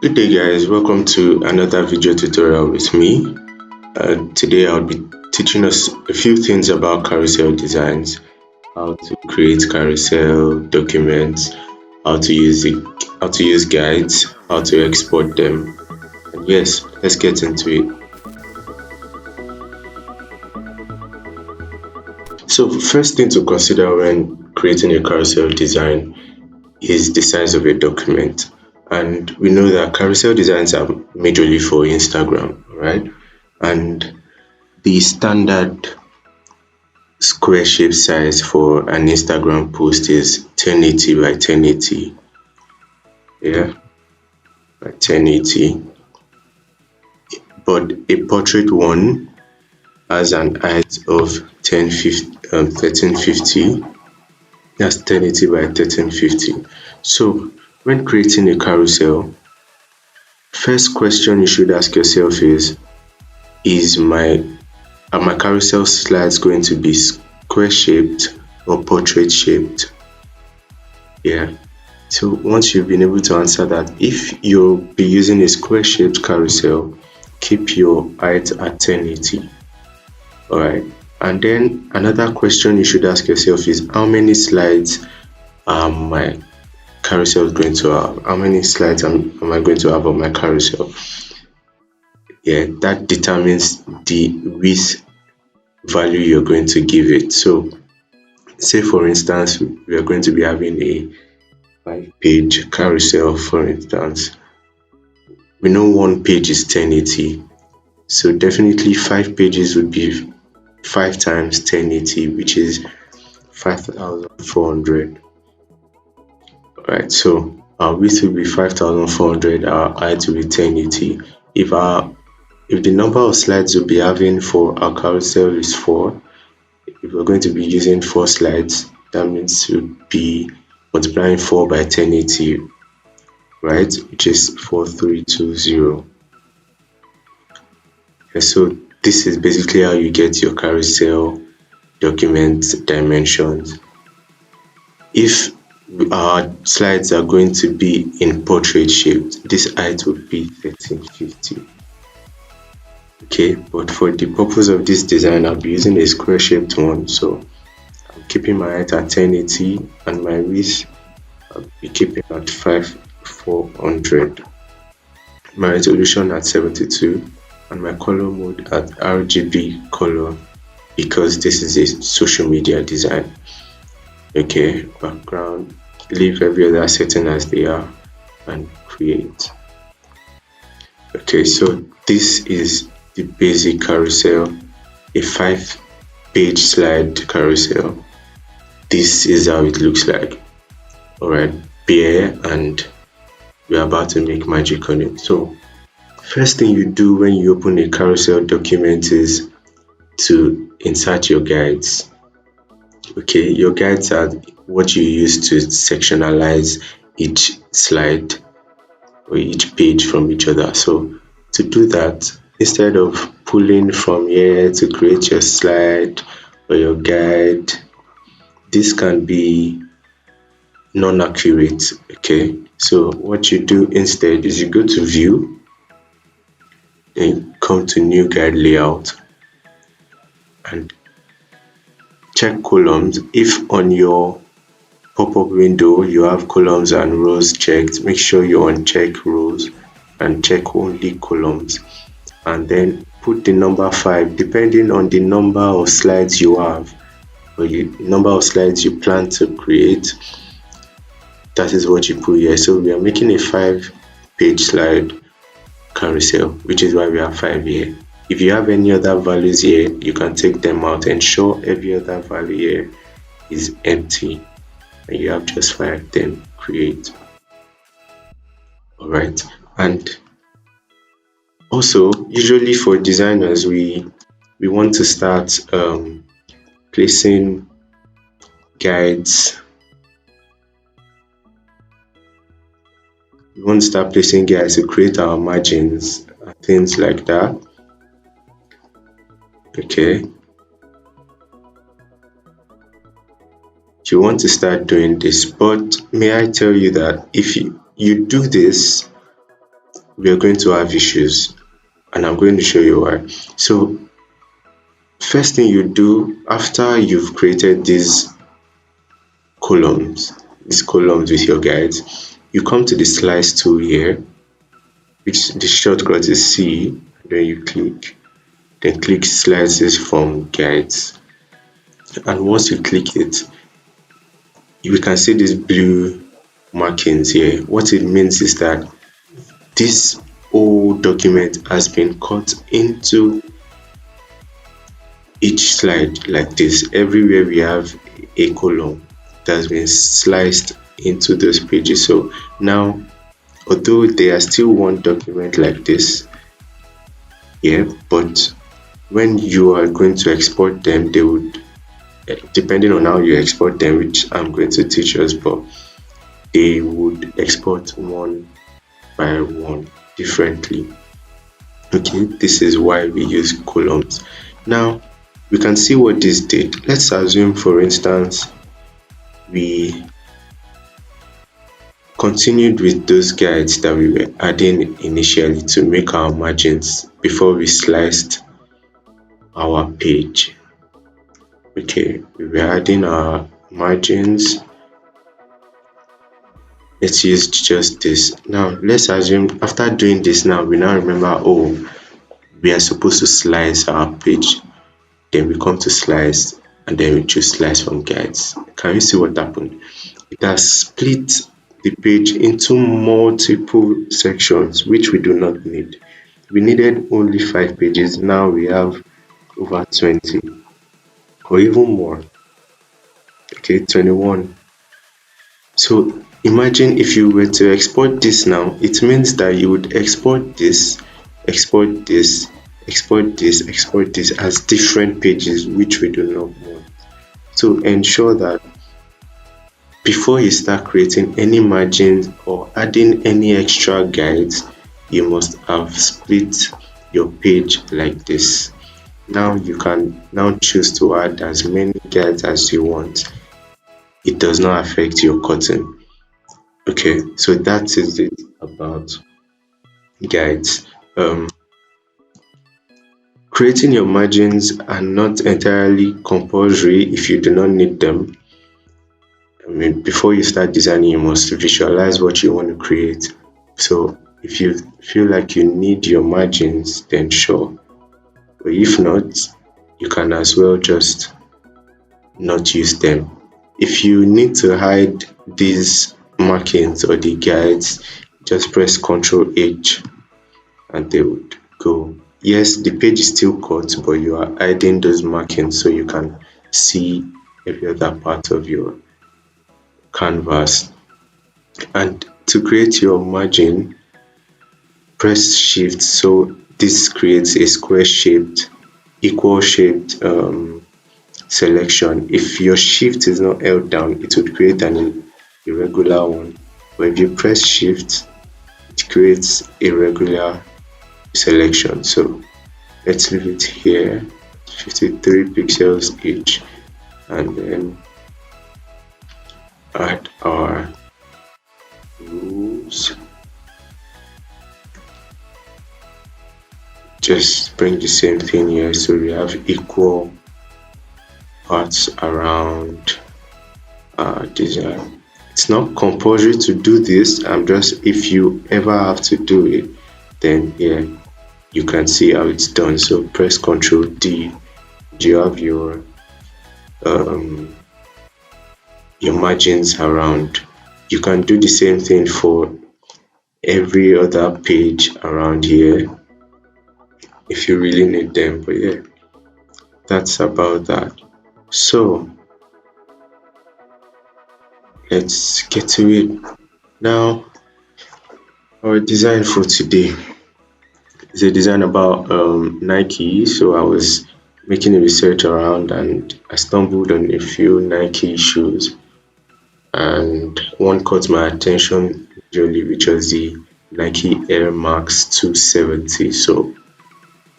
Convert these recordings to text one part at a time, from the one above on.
Good day guys, welcome to another video tutorial with me. Today I'll be teaching us a few things about carousel designs, how to create carousel documents, how to use it, how to use guides, how to export them. And yes, let's get into it. So first thing to consider when creating a carousel design is the size of your document. And we know that carousel designs are majorly for Instagram, right? And the standard square shape size for an Instagram post is 1080 by 1080. Yeah, by 1080. But a portrait one has an height of 1350. That's 1080 by 1350. So when creating a carousel, first question you should ask yourself is are my carousel slides going to be square shaped or portrait shaped? Yeah. So once you've been able to answer that, if you'll be using a square shaped carousel, keep your height at 1080. Alright. And then another question you should ask yourself is how many slides are my carousel going to have? How many slides am I going to have on my carousel? Yeah, that determines the width value you're going to give it. So say for instance we are going to be having a 5-page carousel. For instance, we know one page is 1080, so definitely 5 pages would be 5 times 1080, which is 5400. Right, so our width will be 5400, our height will be 1080. If the number of slides we'll be having for our carousel is 4, if we're going to be using 4 slides, that means we'll be multiplying 4 by 1080, right, which is 4320. So this is basically how you get your carousel document dimensions. If our slides are going to be in portrait shaped, this height would be 1350. Okay, but for the purpose of this design, I'll be using a square shaped one, so I'm keeping my height at 1080 and my width I'll be keeping at 5400, my resolution at 72, and my color mode at RGB color because this is a social media design. Okay, background, leave every other setting as they are and create. Okay, so this is the basic carousel, a 5-page slide carousel. This is how it looks like. Alright, bear, and we're about to make magic on it. So first thing you do when you open a carousel document is to insert your guides. Okay, your guides are what you use to sectionalize each slide or each page from each other. So to do that, instead of pulling from here to create your slide or your guide, this can be non-accurate. Okay, so what you do instead is you go to view, then come to new guide layout and check columns. If on your pop-up window you have columns and rows checked, make sure you uncheck rows and check only columns, and then put the number 5 depending on the number of slides you have or the number of slides you plan to create. That is what you put here. So we are making a 5-page slide carousel, which is why we have 5 here. If you have any other values here, you can take them out. Ensure every other value here is empty and you have just 5, then create. Alright, and also usually for designers we want to start placing guides. We want to start placing guides to create our margins and things like that. Okay, you want to start doing this, but may I tell you that if you do this we are going to have issues, and I'm going to show you why. So first thing you do after you've created columns, these columns with your guides, you come to the slice tool here, which the shortcut is C, then you click slices from guides. And once you click it, we can see these blue markings here. What it means is that this whole document has been cut into each slide like this. Everywhere we have a column that has been sliced into those pages. So now, although they are still one document like this here, but when you are going to export them, they would, depending on how you export them, which I'm going to teach us, but they would export one by one differently. Okay, this is why we use columns. Now we can see what this did. Let's assume, for instance, we continued with those guides that we were adding initially to make our margins before we sliced our page. Okay, we were adding our margins. Let's use just this. Now let's assume after doing this, now we now remember, oh, we are supposed to slice our page. Then we come to slice, and then we choose slice from guides. Can you see what happened? It has split the page into multiple sections, which we do not need. We needed only 5 pages. Now we have over 20 or even more. Okay, 21. So imagine if you were to export this now, it means that you would export this, export this, export this, export this as different pages, which we do not want. So ensure that before you start creating any margins or adding any extra guides, you must have split your page like this. Now you can now choose to add as many guides as you want. It does not affect your cutting. Okay, so that is it about guides. Creating your margins are not entirely compulsory if you do not need them. I mean, before you start designing, you must visualize what you want to create. So if you feel like you need your margins, then sure. But if not, you can as well just not use them. If you need to hide these markings or the guides, just press Ctrl H and they would go. Yes, the page is still cut, but you are hiding those markings so you can see every other part of your canvas. And to create your margin, press Shift, so this creates a square shaped, equal shaped selection. If your Shift is not held down, it would create an irregular one, but if you press Shift, it creates a regular selection. So let's leave it here, 53 pixels each, and then add our rules. Just bring the same thing here, so we have equal parts around our design. It's not compulsory to do this. I'm just, if you ever have to do it, then here you can see how it's done. So press Ctrl D. You have your margins around. You can do the same thing for every other page around here if you really need them. But yeah, that's about that. So let's get to it. Now, our design for today is a design about Nike. So I was making a research around and I stumbled on a few Nike shoes, and one caught my attention usually, which was the Nike Air Max 270. So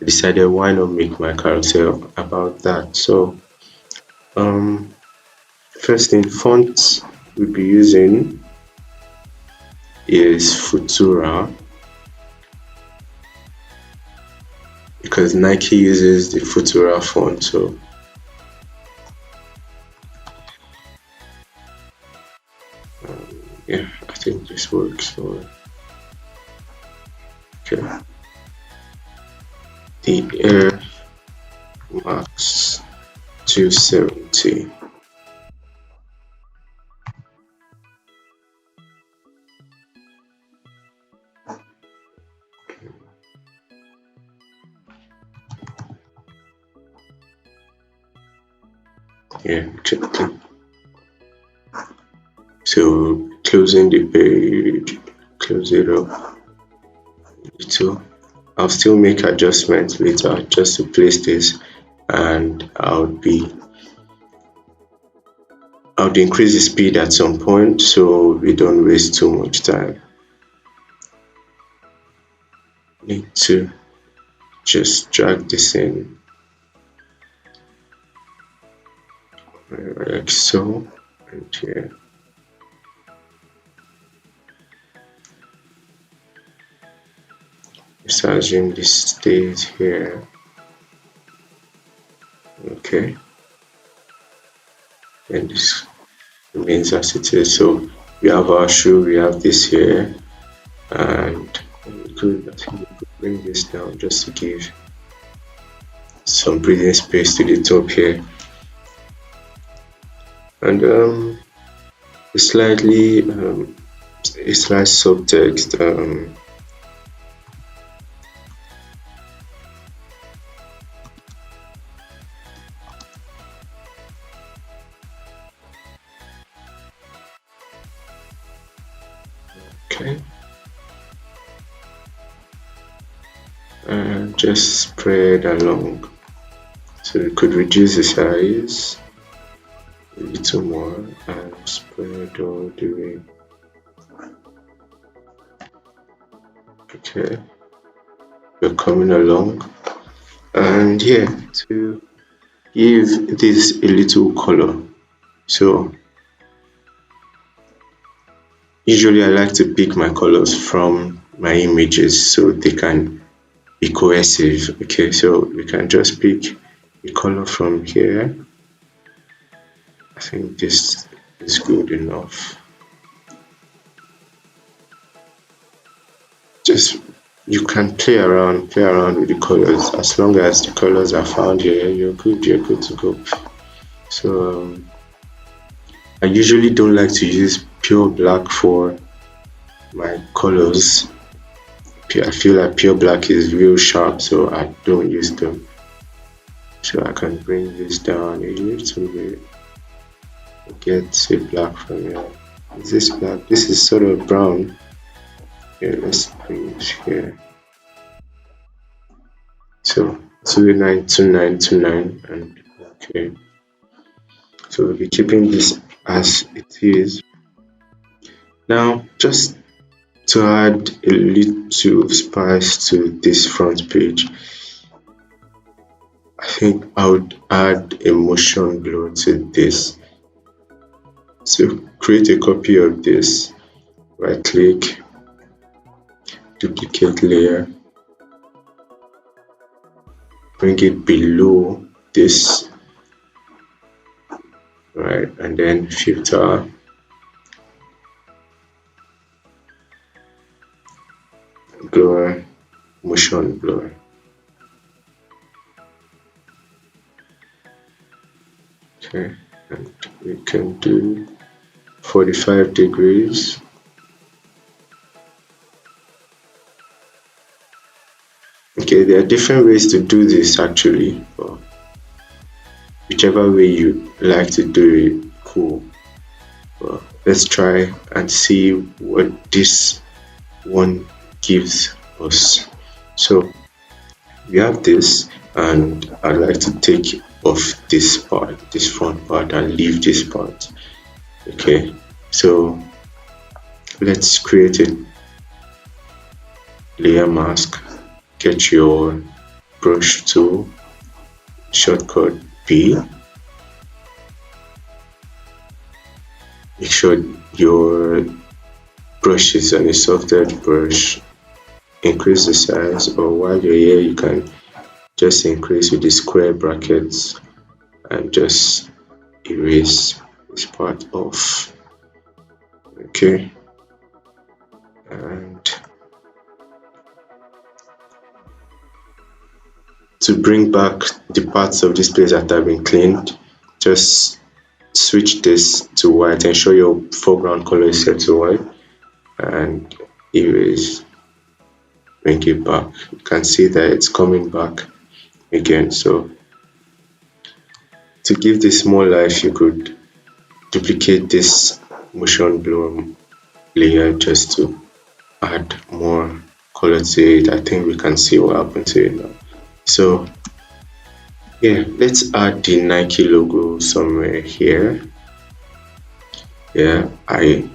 I decided, why not make my carousel about that. So first thing, font we'll be using is Futura. because Nike uses the Futura font. So yeah, I think this works. So okay, the Air Max 270. Yeah, checking. So closing the page, close it up. So I'll still make adjustments later just to place this, and I would increase the speed at some point so we don't waste too much time. Need to just drag this in like so, and here. Let's assume this stays here. Okay, and this remains as it is. So we have our shoe, we have this here, and I think we could bring this down just to give some breathing space to the top here. And a slightly a slight subtext. Okay, and just spread along. So we could reduce the size a little more and spread all the way. Okay, we're coming along, and here to give this a little color. So usually I like to pick my colors from my images so they can be cohesive. Okay, so we can just pick a color from here. I think this is good enough. Just you can play around with the colors. As long as the colors are found here, you're good to go. So I usually don't like to use pure black for my colors. I feel like pure black is real sharp, so I don't use them. So I can bring this down a little bit. Get a black from here. Is this black? This is sort of brown. Yeah, let's bring this here. So 292929, and okay. So we'll be keeping this as it is. Now just to add a little spice to this front page, I think I would add a motion blur to this. So create a copy of this, right click, duplicate layer, bring it below this, right, and then filter, blur, motion blur. Okay, and we can do 45 degrees. Okay, there are different ways to do this actually, but whichever way you like to do it, cool. But let's try and see what this one gives us. So we have this, and I'd like to take off this part, this front part, and leave this part. Okay, so let's create a layer mask. Get your brush tool, shortcut B. Make sure your brush is on a soft edge brush. Increase the size, or while you're here you can just increase with the square brackets and just erase this part off. Okay, and to bring back the parts of this place that have been cleaned, just switch this to white. Ensure your foreground color is set to white and erase. Bring it back. You can see that it's coming back again. So to give this more life, you could duplicate this motion blur layer just to add more color to it. I think we can see what happened to it now. So yeah, let's add the Nike logo somewhere here. Yeah, I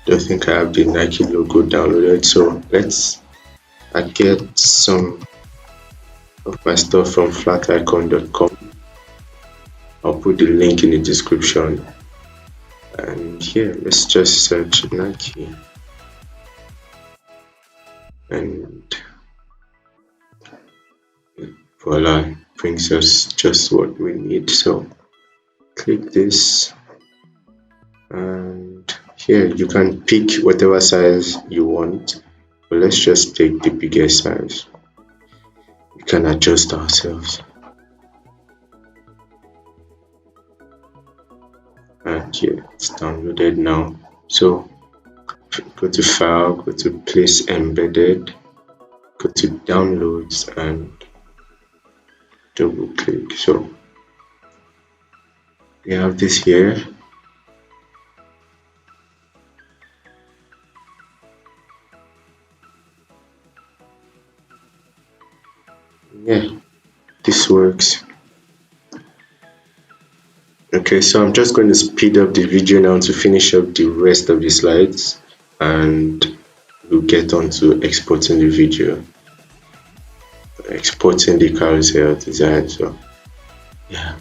don't think I have the Nike logo downloaded, so let's get some of my stuff from flaticon.com. I'll put the link in the description. And here, let's just search Nike. And voila, brings us just what we need. So click this, and here you can pick whatever size you want, but let's just take the biggest size. We can adjust ourselves. And yeah, it's downloaded now. So go to file, go to place embedded, go to downloads and double click. So we have this here. Yeah, this works. Okay, so I'm just going to speed up the video now to finish up the rest of the slides, and we'll get on to exporting the video, exporting the carousel design. So yeah.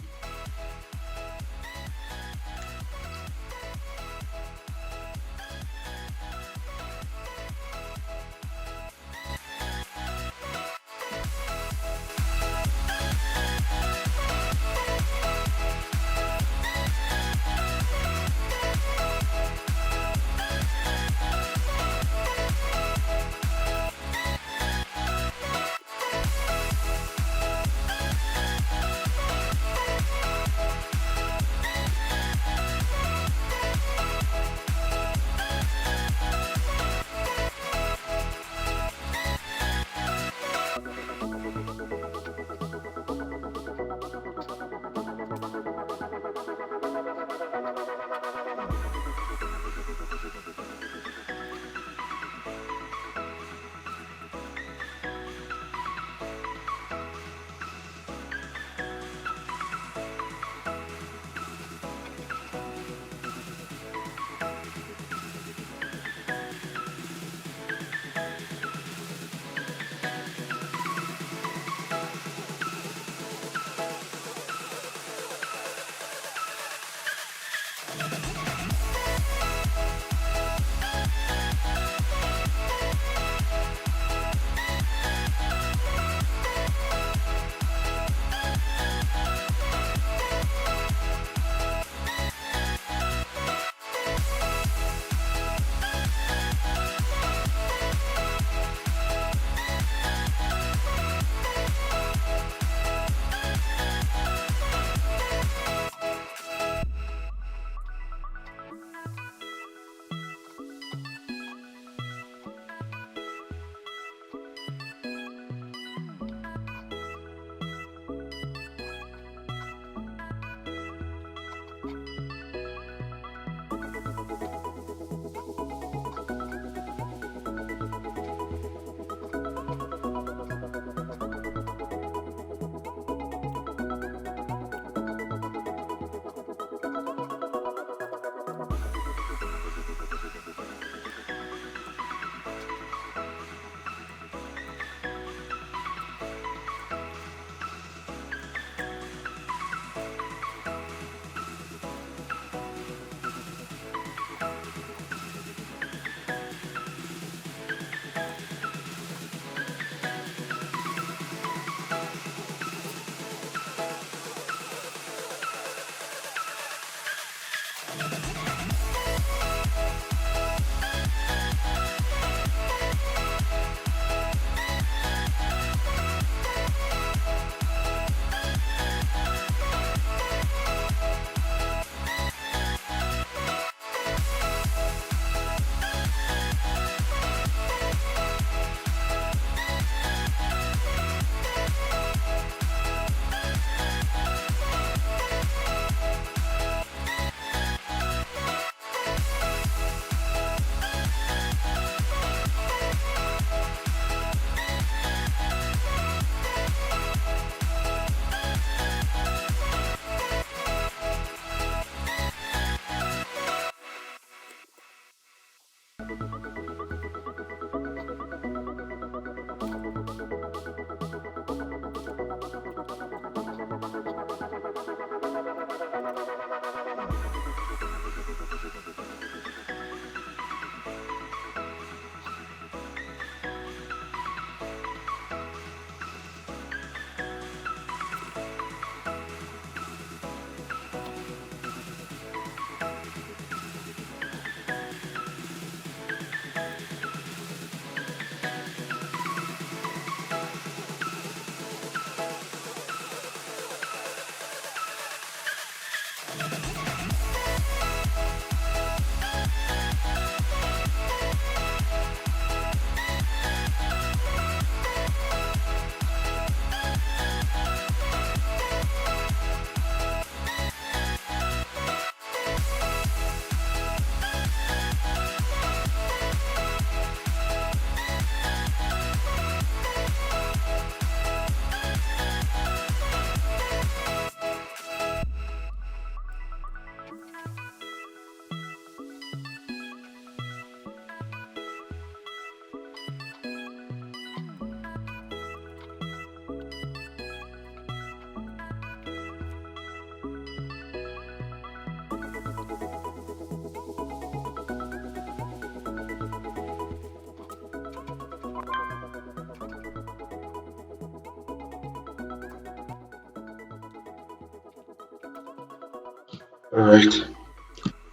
Alright,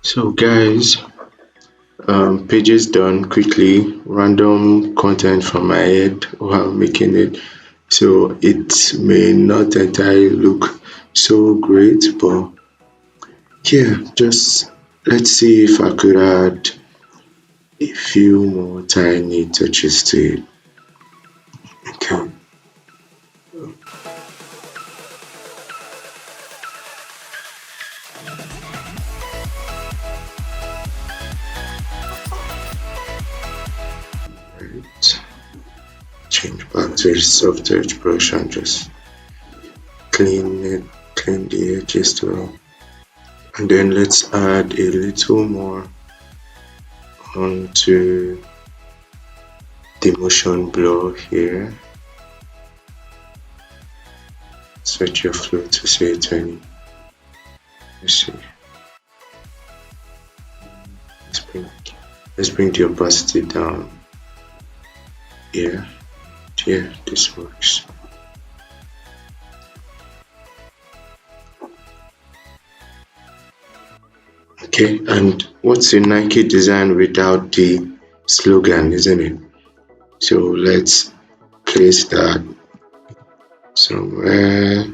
so guys, pages done quickly, random content from my head while making it. So it may not entirely look so great, but yeah, just let's see if I could add a few more tiny touches to it. Okay, right. Change back to the soft edge brush and just clean it, clean the edges well. And then let's add a little more onto the motion blur here. Set your flow to say 20. Let's see. Let's bring, let's bring the opacity down here. Here, this works. Okay, and what's a Nike design without the slogan, isn't it? So let's place that somewhere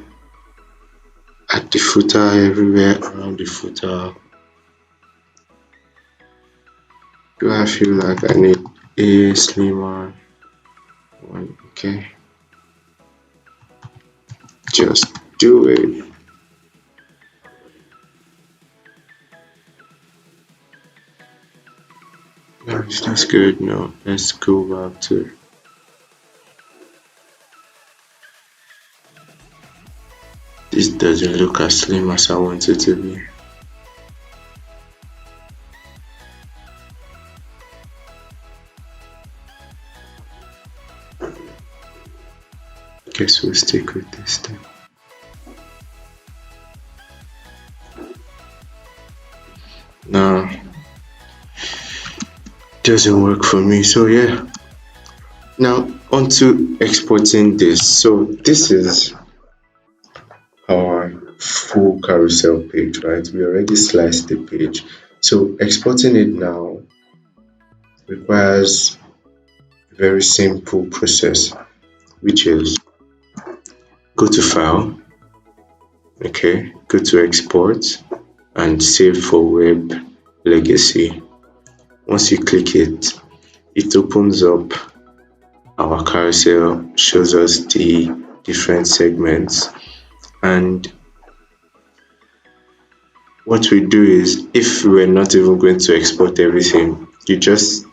at the footer, everywhere around the footer. Do I feel like I need a slimmer one? Okay, just do it. Nice, that's good. Now let's go back to this. Doesn't look as slim as I want it to be. Guess we'll stick with this then. Now doesn't work for me, so yeah. Now onto exporting this. So this is our full carousel page, right? We already sliced the page. So exporting it now requires a very simple process, which is go to file, okay, go to export and save for web legacy. Once you click it, it opens up our carousel, shows us the different segments, and what we do is, if we're not even going to export everything, you just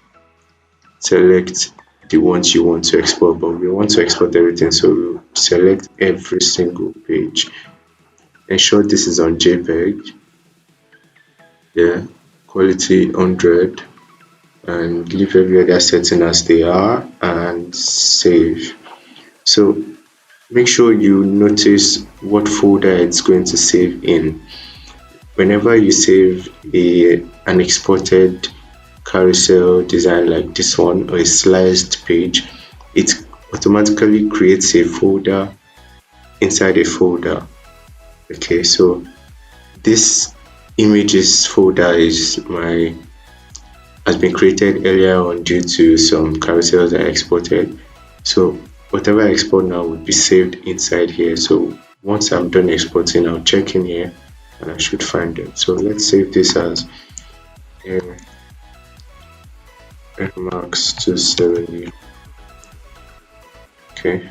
select the ones you want to export, but we want to export everything, so we'll select every single page. Ensure this is on JPEG, yeah, quality 100, and leave every other setting as they are and save. So make sure you notice what folder it's going to save in. Whenever you save an exported carousel design like this one, or a sliced page, it automatically creates a folder inside a folder. Okay, so this images folder has been created earlier on due to some carousels I exported. So whatever I export now would be saved inside here. So once I'm done exporting, I'll check in here and I should find it. So let's save this as Max 270. Okay,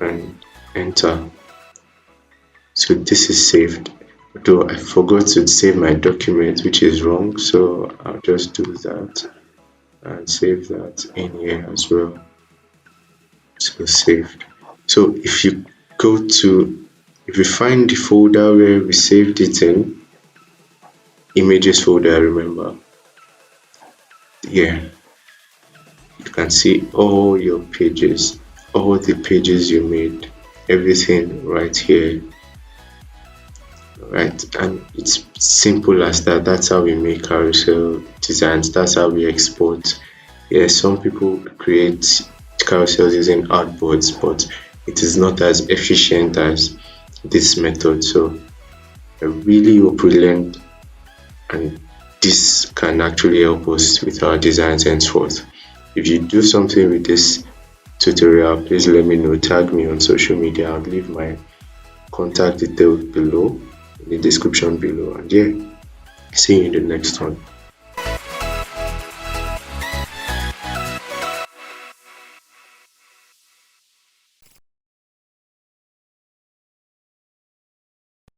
and enter. So this is saved, though I forgot to save my document, which is wrong, so I'll just do that and save that in here as well. So saved. So if you find the folder where we saved it in, images folder, remember, yeah, you can see all your pages, all the pages you made, everything right here, right? And it's simple as that. That's how we make carousel designs. That's how we export. Yeah, some people create carousels using artboards, but it is not as efficient as this method. So I really hope we learned, and this can actually help us with our designs henceforth. If you do something with this tutorial, please let me know. Tag me on social media. I'll leave my contact details below in the description below. And yeah, see you in the next one.